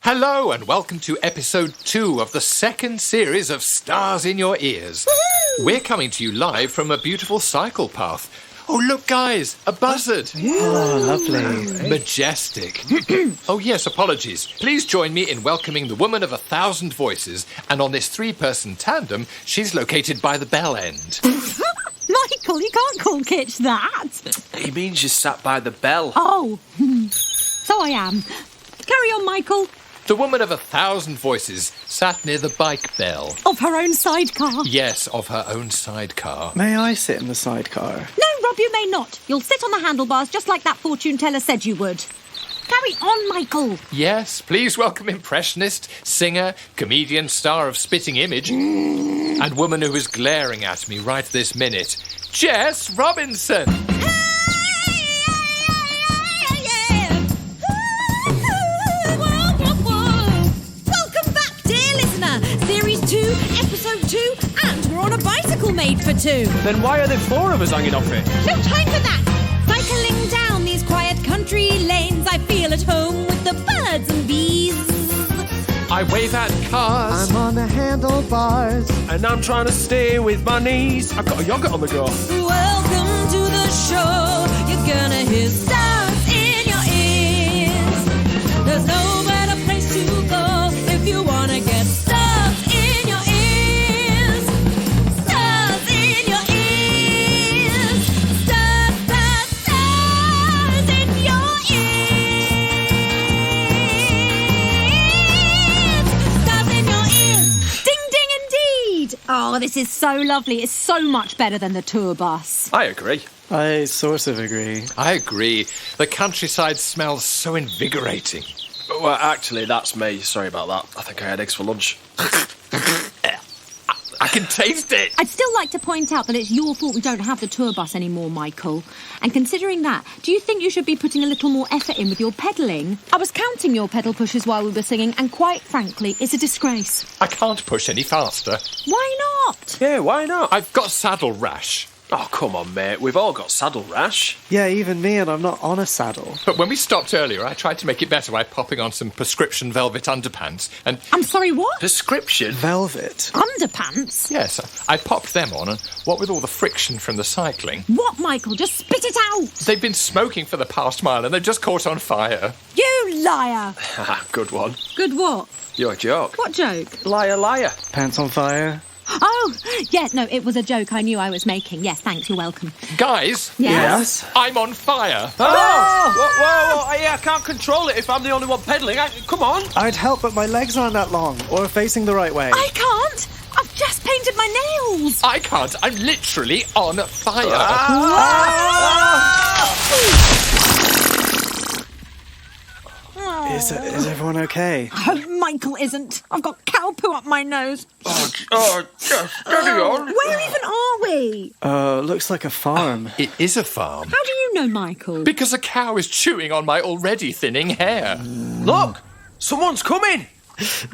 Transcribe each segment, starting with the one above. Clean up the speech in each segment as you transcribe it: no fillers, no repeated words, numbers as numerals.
Hello and welcome to episode 2 of the second series of Stars in Your Ears. Woo! We're coming to you live from a beautiful cycle path. Oh, look, guys, a buzzard. Oh, lovely. Majestic. Oh, yes, apologies. Please join me in welcoming the woman of 1,000 voices. And on this 3-person tandem, she's located by the bell end. Michael, you can't call Kitch that. He means you sat by the bell. Oh, so I am. Carry on, Michael. The woman of 1,000 voices sat near the bike bell. Of her own sidecar. Yes, of her own sidecar. May I sit in the sidecar? No, Rob, you may not. You'll sit on the handlebars just like that fortune teller said you would. Carry on, Michael. Yes, please welcome impressionist, singer, comedian, star of Spitting Image, and woman who is glaring at me right this minute, Jess Robinson. Episode 2, and we're on a bicycle made for 2. Then why are there 4 of us hanging off it? No time for that. Cycling down these quiet country lanes, I feel at home with the birds and bees. I wave at cars. I'm on the handlebars. And I'm trying to stay with my knees. I've got a yogurt on the go. Welcome to the show. You're gonna hear stars in your ears. There's no better place to go if you wanna get stars. Oh, this is so lovely. It's so much better than the tour bus. I agree. I sort of agree. I agree. The countryside smells so invigorating. Well, actually, that's me. Sorry about that. I think I had eggs for lunch. I can taste it. I'd still like to point out that it's your fault we don't have the tour bus anymore, Michael. And considering that, do you think you should be putting a little more effort in with your pedalling? I was counting your pedal pushes while we were singing, and quite frankly, it's a disgrace. I can't push any faster. Why not? Yeah, why not? I've got saddle rash. Oh, come on, mate. We've all got saddle rash. Yeah, even me, and I'm not on a saddle. But when we stopped earlier, I tried to make it better by popping on some prescription velvet underpants and... I'm sorry, what? Prescription? Velvet. Underpants? Yes, I popped them on, and what with all the friction from the cycling... What, Michael? Just spit it out! They've been smoking for the past mile, and they've just caught on fire. You liar! Good one. Good what? You're a joke. What joke? Liar, liar. Pants on fire. Oh, yes, no, it was a joke I knew I was making. Yes, thanks, you're welcome. Guys! Yes? I'm on fire. Oh! Whoa, I can't control it if I'm the only one pedalling. Come on. I'd help, but my legs aren't that long, or facing the right way. I can't! I've just painted my nails! I can't. I'm literally on fire. Is everyone okay? Oh, Michael isn't. I've got cow poo up my nose. Steady on. Where even are we? Looks like a farm. It is a farm. How do you know, Michael? Because a cow is chewing on my already thinning hair. Look, someone's coming.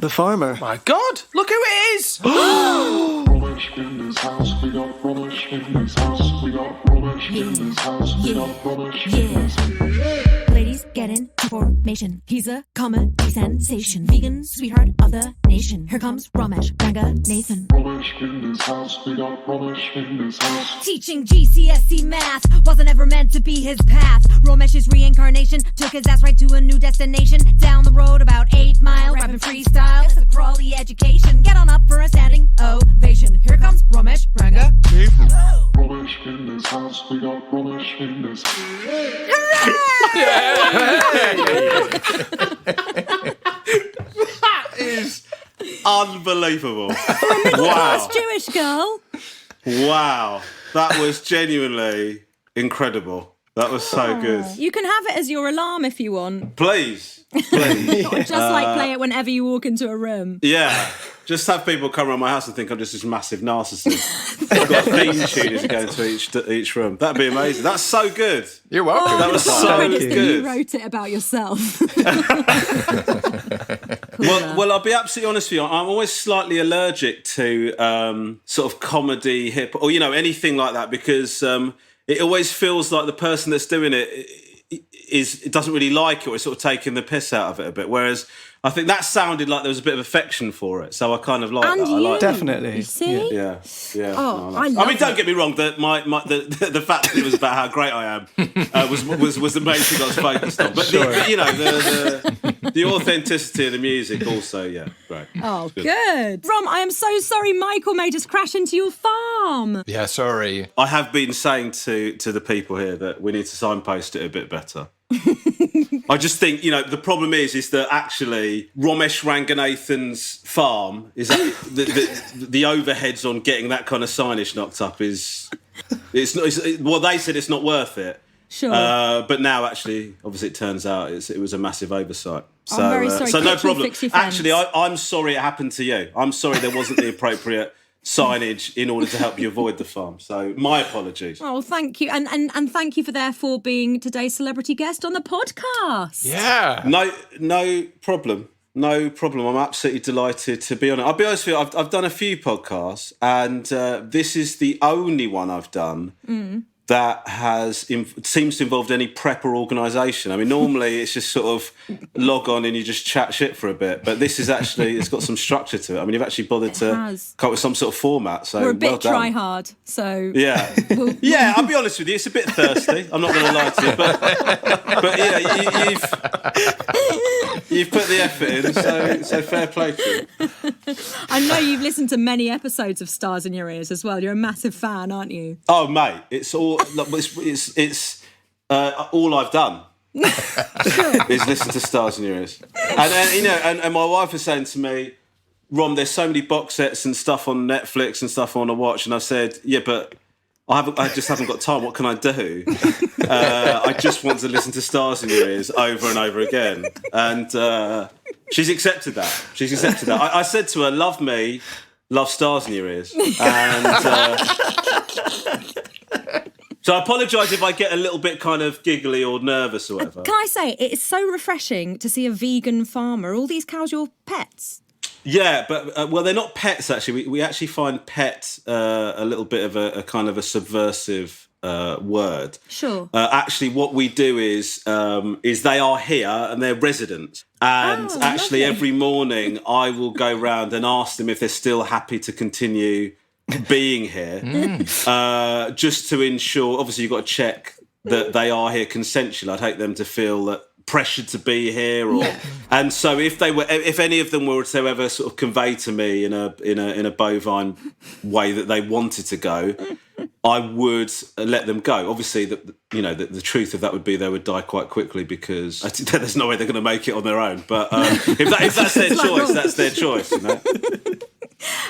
The farmer. My God, look who it is. Romesh in this house, we got Romesh in this house, we got Romesh in this house, we got Romesh in this house. Ladies, get in formation. He's a comedy sensation. Vegan sweetheart of the nation. Here comes Romesh Ranganathan. Romesh in this house, we got Romesh in this house. Teaching GCSE math wasn't ever meant to be his path. Romesh's reincarnation took his ass right to a new destination. Down the road about 8 miles, rapping freestyle. It's a crawly education. Get on up for a standing ovation. Here comes Romesh Ranganathan. Romesh in this house, we got Romesh in this house. That is unbelievable. Wow. Jewish girl. Wow. That was genuinely incredible. That was so good. You can have it as your alarm if you want. Please. Or just play it whenever you walk into a room. Yeah. Just have people come around my house and think I'm just this massive narcissist. I've got theme tuners going to each room. That'd be amazing. That's so good. You're welcome. That was so That good. you wrote it about yourself. Well, I'll be absolutely honest with you. I'm always slightly allergic to sort of comedy, hip, or anything like that, because it always feels like the person that's doing it doesn't really like it, or is sort of taking the piss out of it a bit. Whereas I think that sounded like there was a bit of affection for it, so I kind of like And that. I you. like Definitely. You see? Yeah. Oh, No. I love mean, don't it. get me wrong. The fact that it was about how great I am was the main thing I was focused on. But the authenticity of the music also, yeah, great. Oh, good. Rom, I am so sorry Michael made us crash into your farm. Yeah, sorry. I have been saying to the people here that we need to signpost it a bit better. I just think, the problem is that actually Romesh Ranganathan's farm is the overheads on getting that kind of signage knocked up it's well, they said it's not worth it. Sure. But now actually, obviously, it turns out it was a massive oversight. So, I'm very sorry. so no Kitchen, problem. fix your fence. Actually, I'm sorry it happened to you. I'm sorry there wasn't the appropriate signage in order to help you avoid the farm. So my apologies. Oh, thank you. And thank you for therefore being today's celebrity guest on the podcast. Yeah. No problem. No problem. I'm absolutely delighted to be on it. I'll be honest with you, I've done a few podcasts, and this is the only one I've done that seems to involve any prep or organisation. I mean, normally it's just sort of log on and you just chat shit for a bit, but this is actually, it's got some structure to it. I mean, you've actually bodded to come up with some sort of format, so We're a bit well done. try hard, so... Yeah. Yeah, I'll be honest with you, it's a bit thirsty. I'm not going to lie to you, but yeah, you've put the effort in, so fair play to you. I know you've listened to many episodes of Stars in Your Ears as well. You're a massive fan, aren't you? Oh, mate, it's all I've done is listen to Stars in Your Ears. And my wife was saying to me, Rom, there's so many box sets and stuff on Netflix and stuff I want to watch. And I said, yeah, but I just haven't got time. What can I do? I just want to listen to Stars in Your Ears over and over again. And she's accepted that. I said to her, love me, love Stars in Your Ears. And so I apologise if I get a little bit kind of giggly or nervous or whatever. Can I say, it is so refreshing to see a vegan farmer. Are all these cows your pets? Yeah, but, well, they're not pets, actually. We actually find pet a little bit of a kind of a subversive word. Sure. Actually, what we do is they are here and they're residents. And actually, lovely. every morning I will go round and ask them if they're still happy to continue being here, just to ensure, obviously you've got to check that they are here consensually. I'd hate them to feel that pressured to be here, and so if any of them were to ever sort of convey to me in a bovine way that they wanted to go, I would let them go. Obviously, the truth of that would be they would die quite quickly because there's no way they're going to make it on their own. But if that's their choice, that's their choice.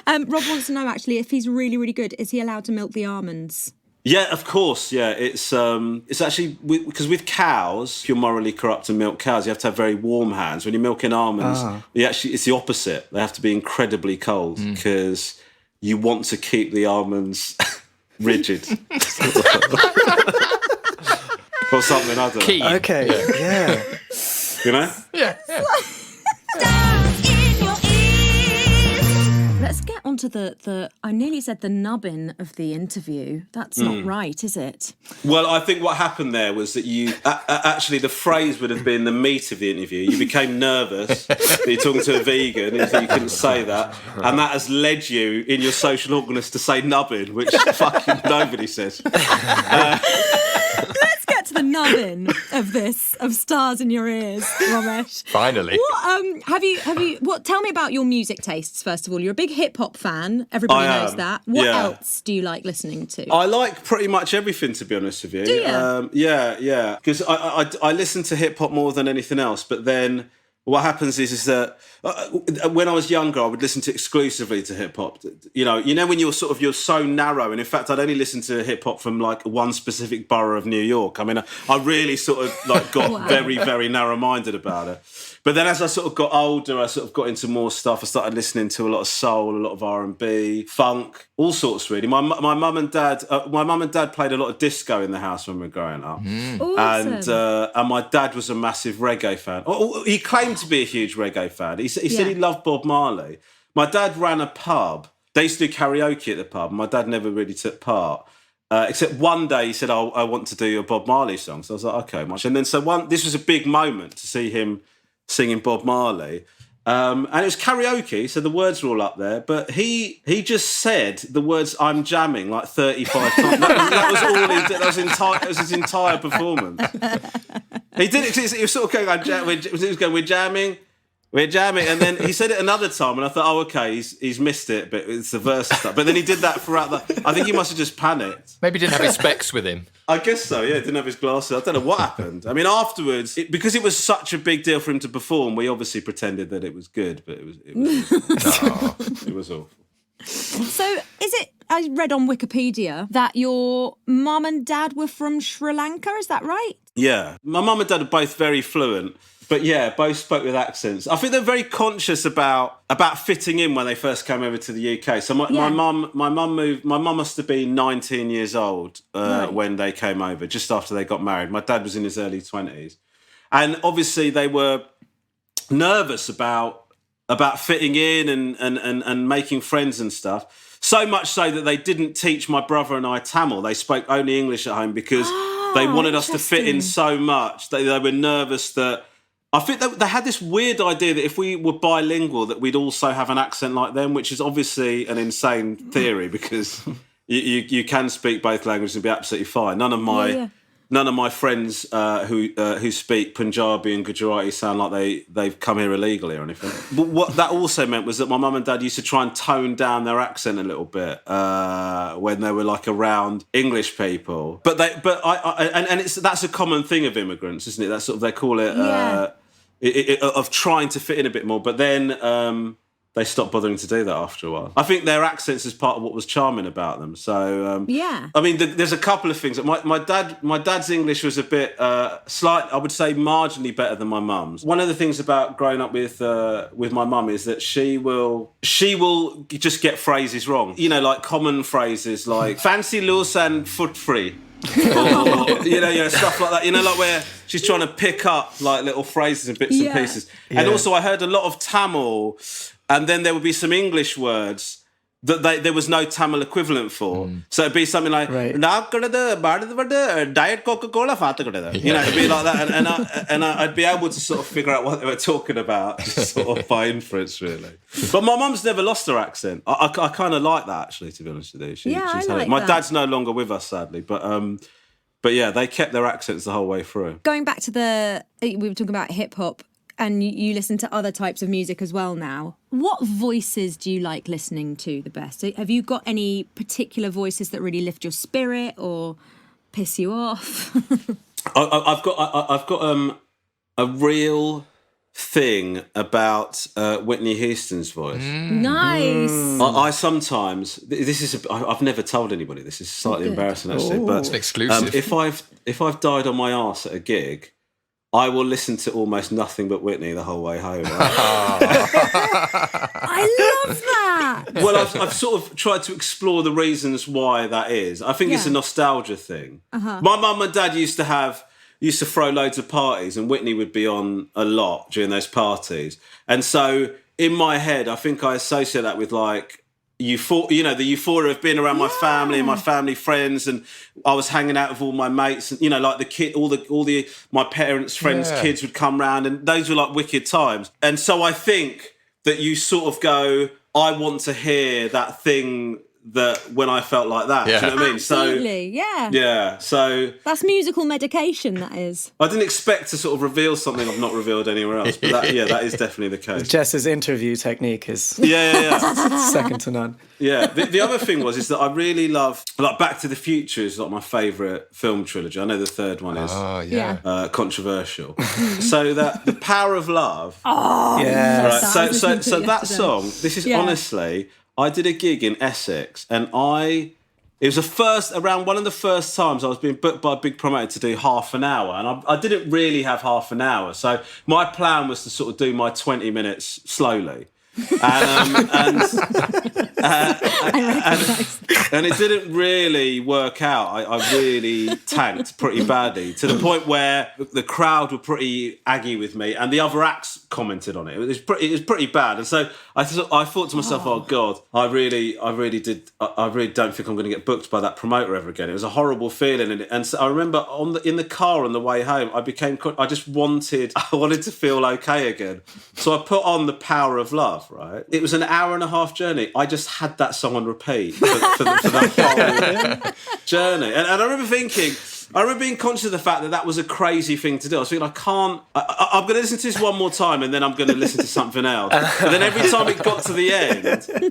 Rob wants to know, actually, if he's really, really good, is he allowed to milk the almonds? Yeah, of course. Yeah, it's actually because with cows, if you're morally corrupt and milk cows, you have to have very warm hands. When you're milking almonds, it's the opposite. They have to be incredibly cold because you want to keep the almonds rigid. Or something, I don't know. Key. Okay, yeah. You know? Yeah. Let's get onto the I nearly said the nubbin of the interview. That's not right, is it? Well, I think what happened there was that you actually the phrase would have been the meat of the interview. You became nervous that you're talking to a vegan and you couldn't say that, and that has led you in your social awkwardness to say nubbin, which fucking nobody says. Let's get to the nubbin of Stars in Your Ears, Romesh. Finally. What tell me about your music tastes, first of all. You're a big hip hop fan. Everybody knows that. What else do you like listening to? I like pretty much everything, to be honest with you. Do you? Yeah. Because I listen to hip hop more than anything else, but then what happens is that when I was younger, I would listen to exclusively to hip hop. You know, when you're so narrow, and in fact, I'd only listen to hip hop from like one specific borough of New York. I mean, I really sort of like got very, very narrow minded about it. But then as I sort of got older, I sort of got into more stuff. I started listening to a lot of soul, a lot of R&B, funk, all sorts really. My mum and dad played a lot of disco in the house when we were growing up. Awesome. And my dad was a massive reggae fan. He claimed to be a huge reggae fan. He said he loved Bob Marley. My dad ran a pub. They used to do karaoke at the pub. My dad never really took part. Except one day he said, I want to do a Bob Marley song. So I was like, okay, much. And then this was a big moment to see him singing Bob Marley. And it was karaoke, so the words were all up there. But he just said the words "I'm jamming" like 35 times. That was all he did. That was his entire performance. He did it. He was sort of going, he was going, we're jamming, and then he said it another time, and I thought, oh, okay, he's missed it, but it's the verse and stuff. But then he did that throughout I think he must have just panicked. Maybe he didn't have his specs with him. I guess so, yeah, didn't have his glasses. I don't know what happened. I mean, afterwards, because it was such a big deal for him to perform, we obviously pretended that it was good, but it was awful. So is it, I read on Wikipedia that your mum and dad were from Sri Lanka, is that right? Yeah, my mum and dad are both very fluent. But yeah, both spoke with accents. I think they're very conscious about fitting in when they first came over to the UK. So my mum moved. My mum must have been 19 years old when they came over, just after they got married. My dad was in his early 20s, and obviously they were nervous about fitting in and making friends and stuff. So much so that they didn't teach my brother and I Tamil. They spoke only English at home because they wanted us to fit in so much. They were nervous that. I think they had this weird idea that if we were bilingual, that we'd also have an accent like them, which is obviously an insane theory because you can speak both languages and be absolutely fine. None of my friends who speak Punjabi and Gujarati sound like they've come here illegally or anything. But what that also meant was that my mum and dad used to try and tone down their accent a little bit when they were like around English people. But that's a common thing of immigrants, isn't it? That's sort of, they call it of trying to fit in a bit more. But then they stopped bothering to do that after a while. I think their accents is part of what was charming about them. So I mean, there's a couple of things. My dad's English was a bit I would say marginally better than my mum's. One of the things about growing up with my mum is that she will just get phrases wrong. You know, like common phrases like fancy loose and foot free. Or, you know, stuff like that. You know, like where she's trying to pick up like little phrases and bits and pieces. Yeah. And also I heard a lot of Tamil, and then there would be some English words that there was no Tamil equivalent for. So it'd be something like Diet Coca-Cola. You know, it'd be like that, and I'd be able to sort of figure out what they were talking about, just sort of by inference, really. But my mum's never lost her accent. I kind of like that, actually, to be honest with you. I like my that. dad's no longer with us, sadly, but yeah, they kept their accents the whole way through. Going back to we were talking about hip hop, and you listen to other types of music as well now. What voices do you like listening to the best? Have you got any particular voices that really lift your spirit or piss you off? I've got a real thing about Whitney Houston's voice. Nice. I sometimes I've never told anybody. This is slightly embarrassing actually, but it's an exclusive. If I've died on my arse at a gig, I will listen to almost nothing but Whitney the whole way home. I love that. Well, I've sort of tried to explore the reasons why that is. I think it's a nostalgia thing. My mum and dad used to throw loads of parties, and Whitney would be on a lot during those parties. And so in my head, I think I associate that with like the euphoria of being around my family and my family friends, and I was hanging out with all my mates, and like the kid, all my parents' friends' kids would come round, and those were like wicked times. And so I think that you sort of go, I want to hear that thing that when I felt like that. Yeah. Do you know what I mean? Absolutely, Yeah, so... That's musical medication, that is. I didn't expect to sort of reveal something I've not revealed anywhere else, but that is definitely the case. Jess's interview technique is second to none. Yeah, the other thing is that I really love... Like, Back to the Future is like my favourite film trilogy. I know the third one is controversial. So that The Power of Love... Oh, yes. Right, so that song, this is honestly... I did a gig in Essex, and it was around one of the first times I was being booked by a big promoter to do half an hour, and I didn't really have half an hour. So my plan was to sort of do my 20 minutes slowly. And And it didn't really work out. I really tanked pretty badly, to the point where the crowd were pretty aggy with me, and the other acts commented on it. It was pretty bad. And so I thought to myself, oh God, I really don't think I'm going to get booked by that promoter ever again. It was a horrible feeling, and so I remember in the car on the way home, I wanted to feel okay again. So I put on The Power of Love. Right, it was an 1.5-hour journey. I just had that song on repeat for the whole journey, and I remember being conscious of the fact that was a crazy thing to do. I was thinking, I'm going to listen to this one more time, and then I'm going to listen to something else. But then every time it got to the end,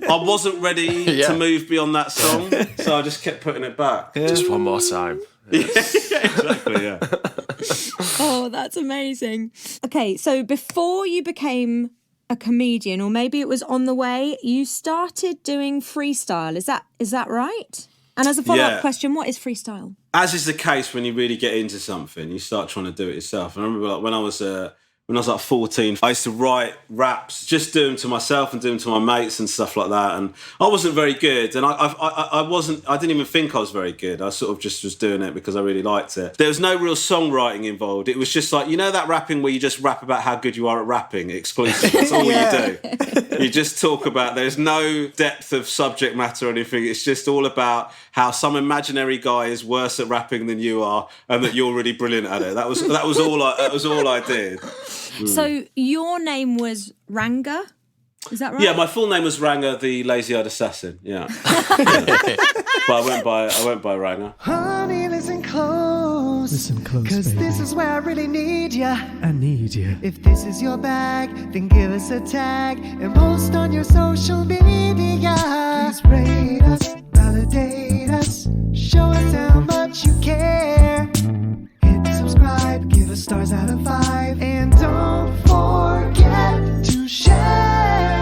I wasn't ready to move beyond that song, so I just kept putting it back. Just one more time. Exactly, yeah. Oh, that's amazing. Okay, so before you became a comedian, or maybe it was on the way, you started doing freestyle. Is that right? And as a follow-up question, what is freestyle? As is the case when you really get into something, you start trying to do it yourself. And I remember when I was like 14, I used to write raps, just do them to myself and do them to my mates and stuff like that. And I wasn't very good, and I didn't even think I was very good. I sort of just was doing it because I really liked it. There was no real songwriting involved. It was just like, that rapping where you just rap about how good you are at rapping exclusively. That's all you do. You just talk about, there's no depth of subject matter or anything. It's just all about how some imaginary guy is worse at rapping than you are, and that you're really brilliant at it. That was all I did. So your name was Ranga, is that right? Yeah, my full name was Ranga, the lazy-eyed assassin. Yeah, but I went by Ranga. Honey, listen close, 'cause this is where I really need ya. I need you. If this is your bag, then give us a tag and post on your social media. Please rate us, validate us, show us how much you care. Hit subscribe, give us stars out of 5, and don't forget to share.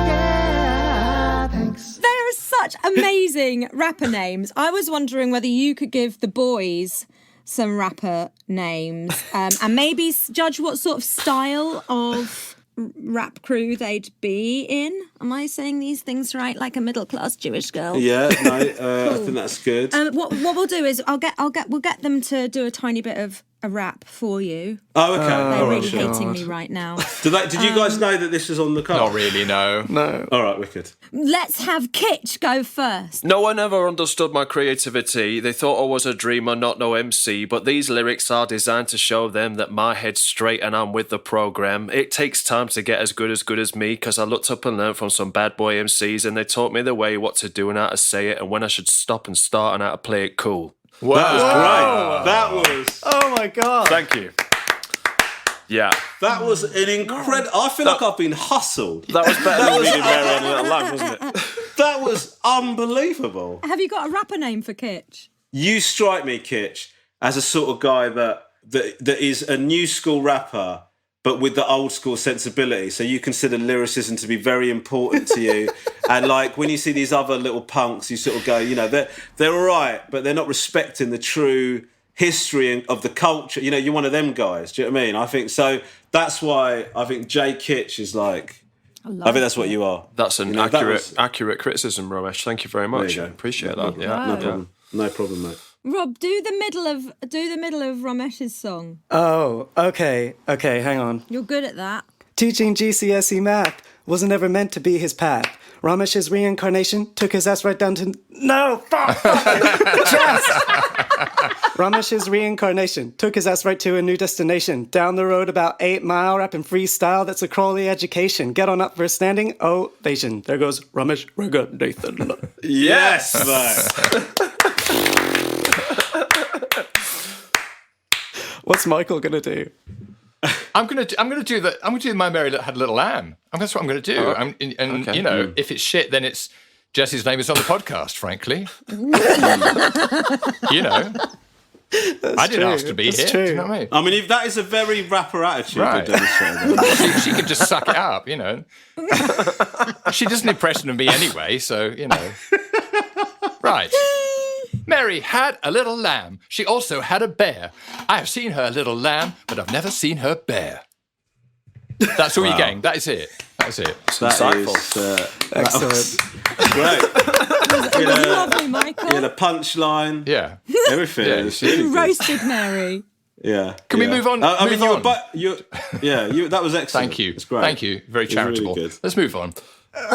Yeah, thanks. There are such amazing rapper names. I was wondering whether you could give the boys some rapper names and maybe judge what sort of style of rap crew they'd be in. Am I saying these things right? Like a middle-class Jewish girl? Yeah, no, cool. I think that's good. What we'll do is we'll get them to do a tiny bit of a rap for you. Oh, okay. They're really hating me right now. Did you guys know that this was on the card? Not really, no. No. All right, wicked. Let's have Kitch go first. No one ever understood my creativity. They thought I was a dreamer, not no MC, but these lyrics are designed to show them that my head's straight and I'm with the program. It takes time to get as good as me, because I looked up and learned from some bad boy MCs, and they taught me the way what to do and how to say it, and when I should stop and start and how to play it cool. Wow. That was great. That was... Oh my God. Thank you. Yeah. That was an incredible... I feel like I've been hustled. That was better than reading Mary Had a Little Lamb, wasn't it? That was unbelievable. Have you got a rapper name for Kitch? You strike me, Kitch, as a sort of guy that is a new school rapper, but with the old school sensibility. So you consider lyricism to be very important to you. And like when you see these other little punks, you sort of go, they're all right, but they're not respecting the true history of the culture. You're one of them guys. Do you know what I mean? I think so. That's why I think Jay Kitch is like... I think that's what you are. That's an accurate criticism, Romesh. Thank you very much. Appreciate that. Yeah. No problem. No problem, mate. Rob, do the middle of Romesh's song. Oh, okay, hang on. You're good at that. Teaching GCSE math wasn't ever meant to be his path. Romesh's reincarnation took his ass right down to... No! Fuck! Jess! Romesh's reincarnation took his ass right to a new destination. Down the road about 8 Mile, rapping freestyle, that's a Crawley education. Get on up for a standing ovation. There goes Romesh Ranganathan. Yes! Mate. What's Michael gonna do? I'm gonna do My Mary Had a Little Lamb. That's what I'm gonna do. Okay. If it's shit, then it's Jess's name is on the podcast. Frankly, I didn't ask to be That's here. True. Do you know what I mean? I mean, if that is a very rapper attitude, right. She can just suck it up. She does an impression of me anyway, so Right. Mary had a little lamb. She also had a bear. I have seen her little lamb, but I've never seen her bear. That's all you're getting. That is it. That's insightful. Excellent. Great. It was lovely, Michael. You had a punchline. Yeah. Everything. Yeah, It was really You good. roasted Mary. Yeah. Can we move on? I mean, Move on. that was excellent. Thank you. It's great. Thank you. Very It was really charitable. good. Let's move on. No, I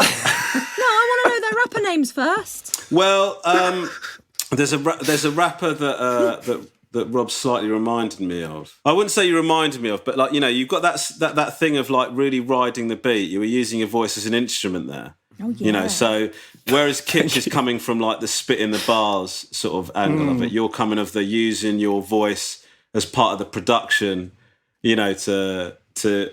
want to know their rapper names first. Well, there's a rapper that Rob slightly reminded me of. I wouldn't say you reminded me of, but like, you know, you've got that thing of like really riding the beat. You were using your voice as an instrument there. Oh, yeah. You know, so whereas Kitch is coming from like the spit in the bars sort of angle of it, you're coming of the using your voice as part of the production, you know, to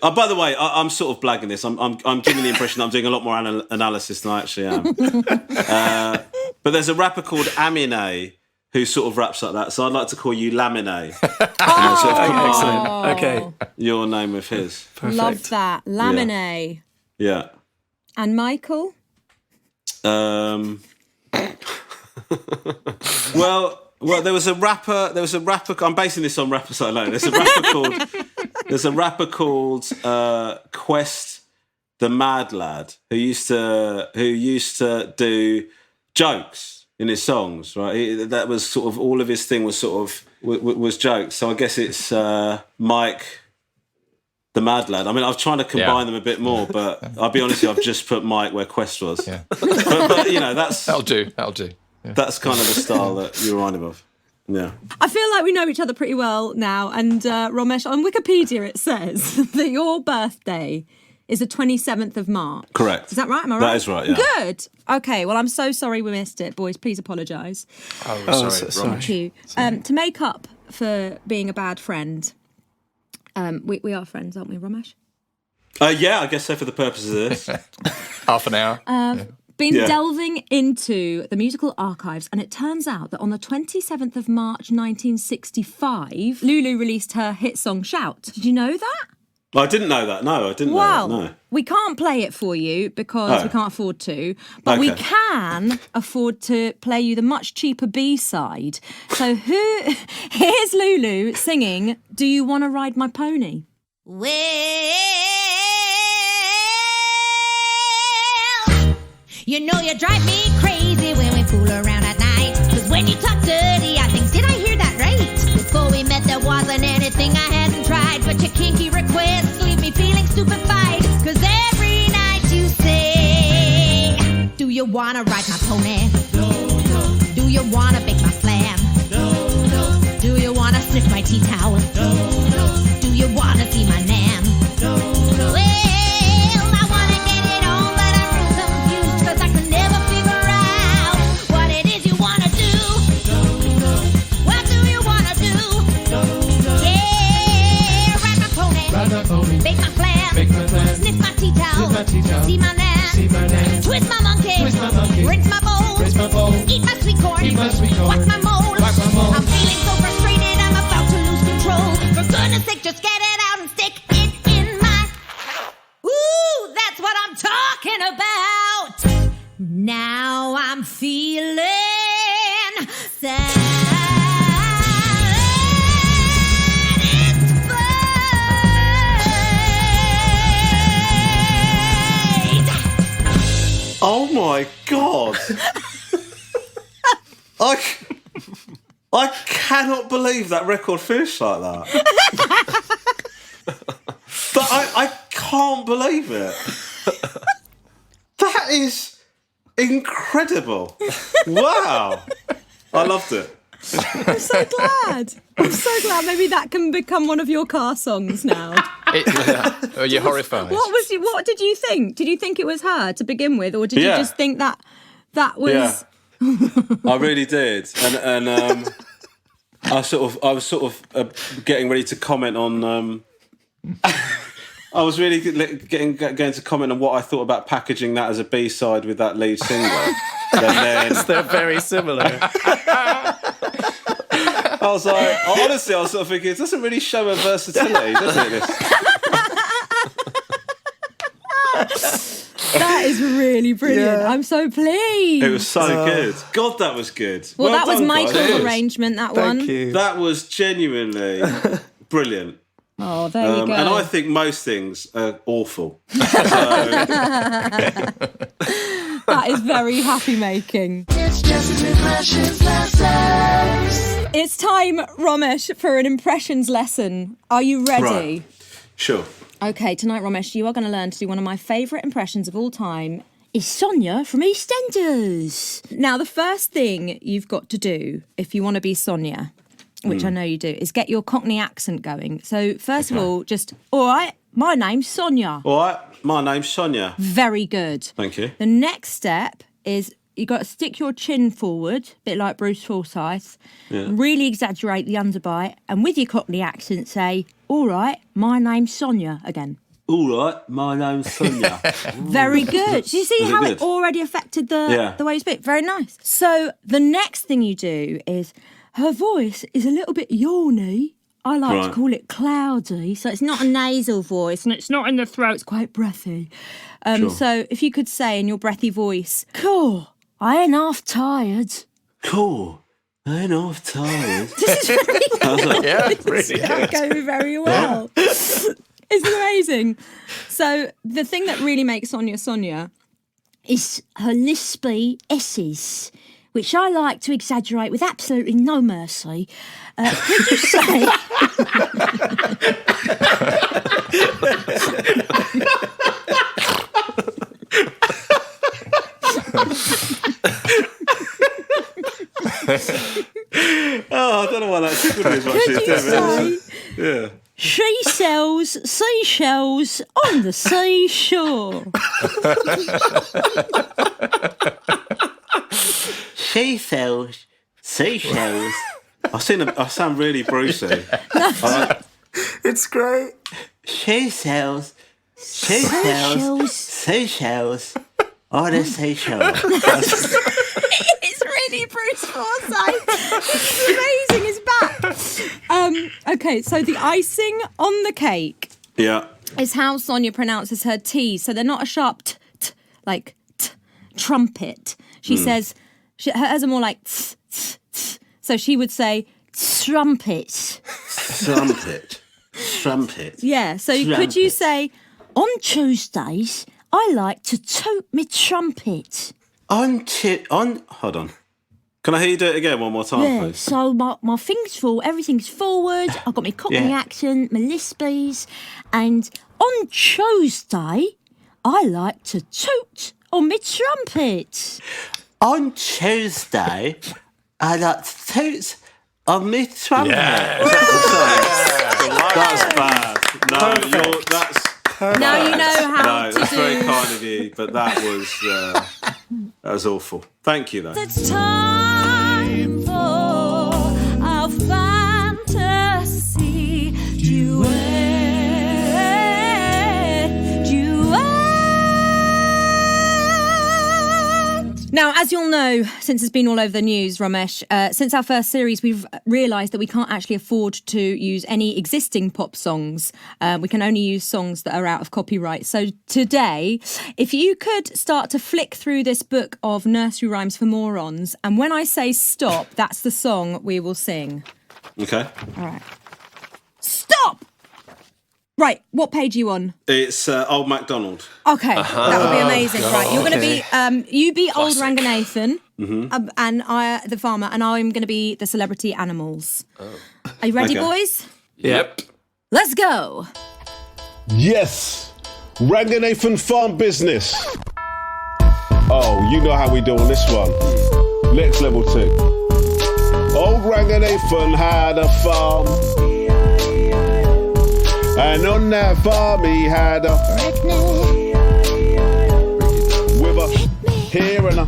oh, by the way, I'm sort of blagging this. I'm giving the impression that I'm doing a lot more analysis than I actually am. But there's a rapper called Aminé who sort of raps like that. So I'd like to call you Lamine. Excellent. Okay. Your name with his. Perfect. Loved that. Lamine. Yeah. And Michael? Well, there was a rapper. I'm basing this on rappers I know. There's a rapper called Quest the Mad Lad who used to do jokes in his songs. Right, that was sort of all of his thing was sort of was jokes. So I guess it's Mike the Mad Lad. I mean, I was trying to combine them a bit more, but I'll be honest with you, I've just put Mike where Quest was. Yeah. But you know, that'll do. Yeah. That's kind of the style that you remind him of. Yeah. I feel like we know each other pretty well now. And Romesh, on Wikipedia it says that your birthday is the 27th of March. Correct. Is that right? Am I right? That is right, yeah. Good. Okay, well, I'm so sorry we missed it. Boys, please apologise. Oh, sorry. Thank you. To make up for being a bad friend, we are friends, aren't we, Romesh? Yeah, I guess so for the purpose of this. Half an hour. Been delving into the musical archives, and it turns out that on the 27th of March 1965, Lulu released her hit song Shout. Did you know that? I didn't know that. No, I didn't know that. No. We can't play it for you because we can't afford to, but we can afford to play you the much cheaper B-side. So here's Lulu singing Do You Want to Ride My Pony? Well, you know you drive me crazy when we fool around at night. Cause when you talk dirty, I think, did I hear that right? Before we met, there wasn't anything I hadn't tried. But your kinky requests leave me feeling stupefied. Cause every night you say, do you wanna ride my pony? No, no. Do you wanna bake my flam? No, no. Do you wanna sniff my tea towel? No, no. Do you wanna see my nam? No, no. Well, I wanna get it on, but I'm real confused. Cause I can never figure out what it is you wanna do. No, no. What do you wanna do? No, no. Yeah, ride my pony. Bake my flam. Sniff my tea towel. See my nam. Twist my monkey. Rinse my bowl. Eat my sweet corn. Wax my mole. I'm feeling so frustrated, I'm about to lose control. For goodness sake, just get it out and stick it in my... Ooh, that's what I'm talking about. Now I'm feeling satisfied. Oh my God. I cannot believe that record finished like that. But I can't believe it. That is incredible. Wow. I loved it. I'm so glad. I'm so glad. Maybe that can become one of your car songs now. You're horrified. What did you think? Did you think it was her to begin with, or did you just think that was? Yeah. I really did, and I was sort of getting ready to comment on. I was really going to comment on what I thought about packaging that as a B-side with that lead single. And then They're very similar. I was like, honestly, I was sort of thinking, it doesn't really show a versatility, does it? That is really brilliant. Yeah. I'm so pleased. It was so good. God, that was good. Well, that was done, Michael's guys. arrangement, that one. Thank you. That was genuinely brilliant. Oh, there you go. And I think most things are awful. So, That is very happy making. It's just an impressions lessons. It's time, Romesh, for an impressions lesson. Are you ready? Right. Sure. Okay, tonight, Romesh, you are going to learn to do one of my favourite impressions of all time. Is Sonya from EastEnders. Now, the first thing you've got to do if you want to be Sonya, which I know you do, is get your Cockney accent going. So, first of all, just, all right, my name's Sonya. All right, my name's Sonya. Very good. Thank you. The next step is you got to stick your chin forward, a bit like Bruce Forsyth, really exaggerate the underbite, and with your Cockney accent say, all right, my name's Sonya again. All right, my name's Sonya. Very good. Do you see how it already affected the way you speak? Very nice. So the next thing you do is, her voice is a little bit yawny. I like to call it cloudy. So it's not a nasal voice and it's not in the throat, it's quite breathy. So if you could say in your breathy voice, cool, I ain't half tired. Cool, I ain't half tired. This is very good. Yeah, really This is going very well. It's amazing. So the thing that really makes Sonya is her lispy S's, which I like to exaggerate with absolutely no mercy. Could you say... Oh, I don't know why that's good as much Could you say... Yeah. She sells seashells on the seashore. She sells seashells. I sound really Brucey. It's great. She sells seashells on the seashore. It's really Bruce Forsyth. It's amazing. It's back. Okay, so the icing on the cake is how Sonya pronounces her T's. So they're not a sharp t, like trumpet. She says, hers are more like t. So she would say trumpet. Trumpet. Yeah, so could you say, on Tuesdays, I like to toot me trumpet. Hold on. Can I hear you do it again one more time, please? So my thing's full, everything's forward, I've got my Cockney accent, my lispies, and on Tuesday, I like to toot on my trumpet. On Tuesday, I like to toot on my trumpet. Yeah. That's bad. No, that's... Now you know how No, to that's do... very kind of you, but that was awful. Thank you, though. It's time for our fantasy duet. Now, as you'll know, since it's been all over the news, Romesh, since our first series, we've realised that we can't actually afford to use any existing pop songs. We can only use songs that are out of copyright. So today, if you could start to flick through this book of nursery rhymes for morons, and when I say stop, that's the song we will sing. Okay. All right. Stop! Right, what page are you on? It's Old MacDonald. Okay, that would be amazing. God. Right, you're going to be, you be Old Classic. Ranganathan, and I, the farmer, and I'm going to be the celebrity animals. Are you ready, Okay. boys? Yep. Let's go. Yes, Ranganathan Farm Business. Oh, you know how we do on this one. Next level tick. Old Ranganathan had a farm, and on that farm he had a with a here and a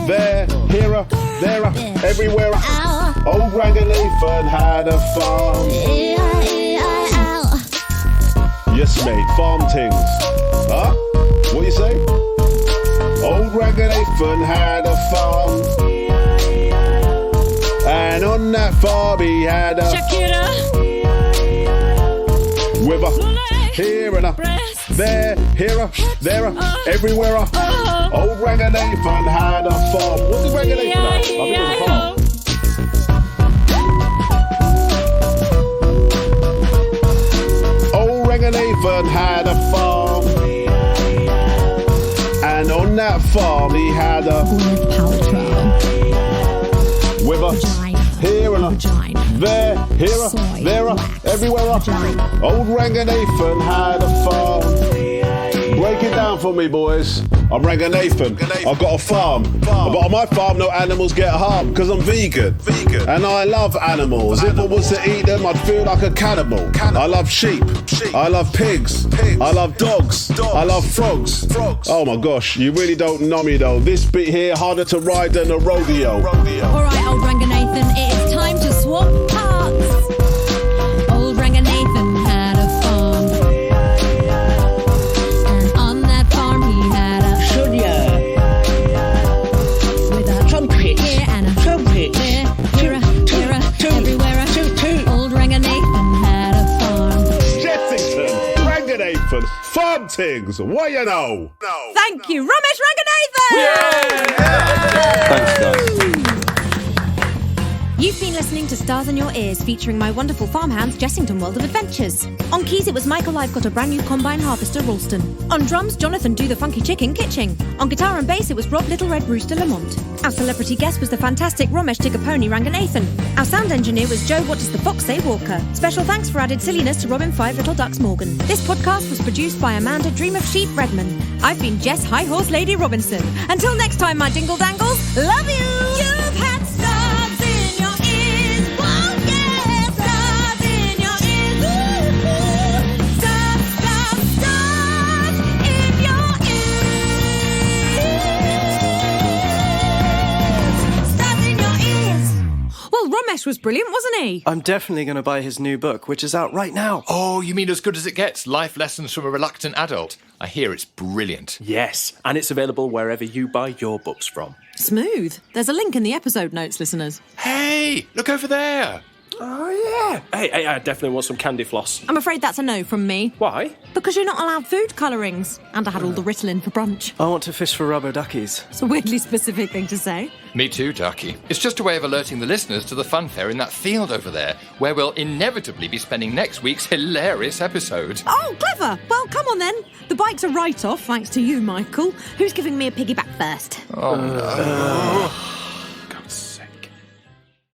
there, here a there a everywhere. Old Ranganathan had a farm. Yes, mate, farm things. Huh? What you say? Old Ranganathan had a farm, and on that farm he had a with a here and a there, here a there a everywhere. Old Ranganathan had a farm. What's the Ranganathan have? I think it's a farm. Old Ranganathan had a farm, and on that farm he had a Gwyneth Paltrow. with a here and a there, here, Soy, there, wax, everywhere. Old Ranganathan had a farm. Break it down for me, boys. I'm Ranganathan. I've got a farm. But on my farm, no animals get harmed because I'm vegan. And I love animals. If I was to eat them, I'd feel like a cannibal. I love sheep. I love pigs. I love dogs. I love frogs. Oh my gosh, you really don't know me though. This bit here harder to ride than a rodeo. All right, old Ranganathan, it is time to swap parts. Old Ranganathan had a farm, and on that farm he had a Sonya. with a Trumpet. here and a Trumpet. there, here, everywhere. Old Ranganathan had a farm. Jessington, Ranganathan, farm things. What you know? Thank you, Romesh Ranganathan! Thanks, guys. You've been listening to Stars in Your Ears, featuring my wonderful farmhands, Jessington World of Adventures. On keys, it was Michael I've Got a Brand New Combine Harvester, Roulston. On drums, Jonathan Do the Funky Chicken, Kitching. On guitar and bass, it was Rob Little Red Rooster, Lamont. Our celebrity guest was the fantastic Romesh Tigapony Ranganathan. Our sound engineer was Joe What Does the Fox Say Walker. Special thanks for added silliness to Robin 5 Little Ducks Morgan. This podcast was produced by Amanda Dream of Sheep Redman. I've been Jess High Horse Lady Robinson. Until next time, my dingle dangles, love you! You've had stars in your ears, whoa, yeah, stars in your ears, ooh, ooh. Stars in your ears. Stars in your ears. Well, Romesh was brilliant, wasn't he? I'm definitely going to buy his new book, which is out right now. Oh, you mean As Good As It Gets? Life Lessons from a Reluctant Adult. I hear it's brilliant. Yes, and it's available wherever you buy your books from. Smooth. There's a link in the episode notes, listeners. Hey, look over there. Oh, yeah. Hey, I definitely want some candy floss. I'm afraid that's a no from me. Why? Because you're not allowed food colourings. And I had all the Ritalin for brunch. I want to fish for rubber duckies. It's a weirdly specific thing to say. Me too, Ducky. It's just a way of alerting the listeners to the fun fair in that field over there, where we'll inevitably be spending next week's hilarious episode. Oh, clever. Well, come on then. The bike's a write-off, thanks to you, Michael. Who's giving me a piggyback first? Oh, no.